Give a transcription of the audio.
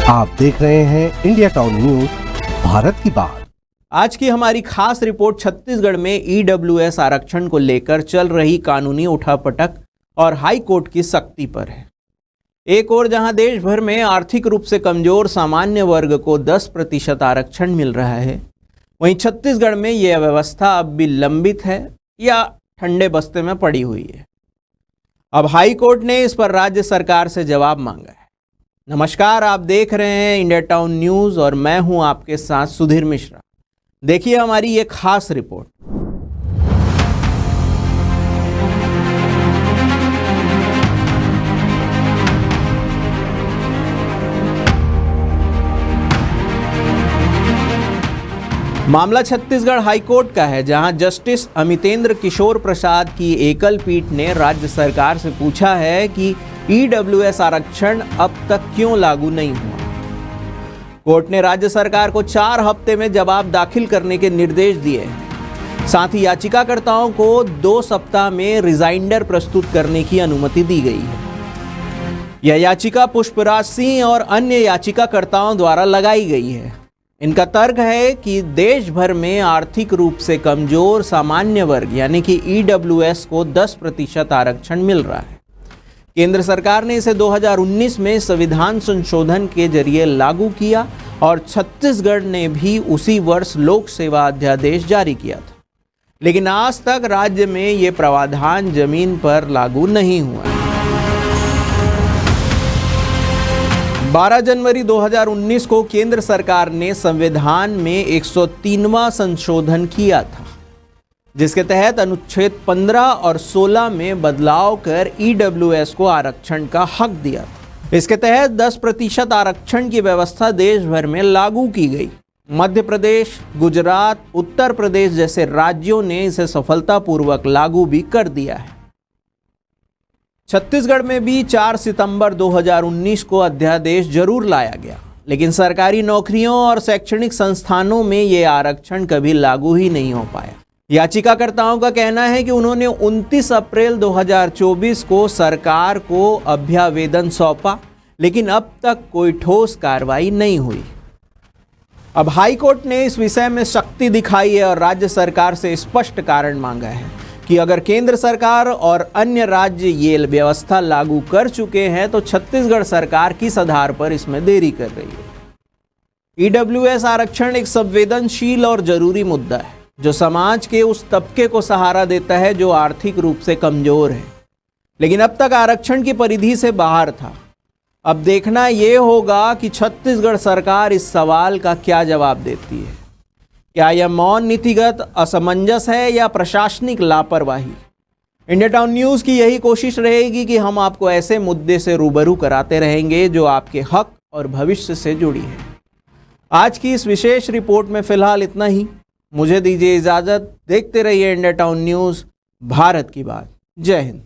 आप देख रहे हैं इंडिया टाउन न्यूज, भारत की बात। आज की हमारी खास रिपोर्ट छत्तीसगढ़ में ईडब्ल्यूएस आरक्षण को लेकर चल रही कानूनी उठापटक और हाई कोर्ट की सख्ती पर है। एक ओर जहां देश भर में आर्थिक रूप से कमजोर सामान्य वर्ग को 10% आरक्षण मिल रहा है, वहीं छत्तीसगढ़ में यह व्यवस्था अब भी लंबित है या ठंडे बस्ते में पड़ी हुई है। अब हाई कोर्ट ने इस पर राज्य सरकार से जवाब मांगा है। नमस्कार, आप देख रहे हैं इंडिया टाउन न्यूज़ और मैं हूं आपके साथ सुधीर मिश्रा। देखिए हमारी ये खास रिपोर्ट। मामला छत्तीसगढ़ हाईकोर्ट का है, जहां जस्टिस अमितेंद्र किशोर प्रसाद की एकल पीठ ने राज्य सरकार से पूछा है कि ईडब्ल्यूएस आरक्षण अब तक क्यों लागू नहीं हुआ। कोर्ट ने राज्य सरकार को 4 हफ्ते में जवाब दाखिल करने के निर्देश दिए हैं। साथ ही याचिकाकर्ताओं को 2 सप्ताह में रिजाइंडर प्रस्तुत करने की अनुमति दी गई है। यह याचिका पुष्पराज सिंह और अन्य याचिकाकर्ताओं द्वारा लगाई गई है। इनका तर्क है कि देश भर में आर्थिक रूप से कमजोर सामान्य वर्ग यानी कि ईडब्ल्यूएस को 10% आरक्षण मिल रहा है। केंद्र सरकार ने इसे 2019 में संविधान संशोधन के जरिए लागू किया और छत्तीसगढ़ ने भी उसी वर्ष लोक सेवा अध्यादेश जारी किया था, लेकिन आज तक राज्य में ये प्रावधान जमीन पर लागू नहीं हुआ है। 12 जनवरी 2019 को केंद्र सरकार ने संविधान में 103वां संशोधन किया था, जिसके तहत अनुच्छेद 15 और 16 में बदलाव कर ईडब्ल्यूएस को आरक्षण का हक दिया था। इसके तहत 10% आरक्षण की व्यवस्था देश भर में लागू की गई। मध्य प्रदेश, गुजरात, उत्तर प्रदेश जैसे राज्यों ने इसे सफलतापूर्वक लागू भी कर दिया है। छत्तीसगढ़ में भी 4 सितंबर 2019 को अध्यादेश जरूर लाया गया, लेकिन सरकारी नौकरियों और शैक्षणिक संस्थानों में ये आरक्षण कभी लागू ही नहीं हो पाया। याचिकाकर्ताओं का कहना है कि उन्होंने 29 अप्रैल 2024 को सरकार को अभ्यावेदन सौंपा, लेकिन अब तक कोई ठोस कार्रवाई नहीं हुई। अब हाई कोर्ट ने इस विषय में सख्ती दिखाई है और राज्य सरकार से स्पष्ट कारण मांगा है कि अगर केंद्र सरकार और अन्य राज्य ये व्यवस्था लागू कर चुके हैं तो छत्तीसगढ़ सरकार किस आधार पर इसमें देरी कर रही है। ईडब्ल्यूएस आरक्षण एक संवेदनशील और जरूरी मुद्दा है, जो समाज के उस तबके को सहारा देता है जो आर्थिक रूप से कमजोर है, लेकिन अब तक आरक्षण की परिधि से बाहर था। अब देखना यह होगा कि छत्तीसगढ़ सरकार इस सवाल का क्या जवाब देती है। क्या यह मौन नीतिगत असमंजस है या प्रशासनिक लापरवाही। इंडिया टाउन न्यूज़ की यही कोशिश रहेगी कि हम आपको ऐसे मुद्दे से रूबरू कराते रहेंगे जो आपके हक और भविष्य से जुड़ी है। आज की इस विशेष रिपोर्ट में फिलहाल इतना ही। मुझे दीजिए इजाज़त। देखते रहिए इंडिया टाउन न्यूज़, भारत की बात। जय हिंद।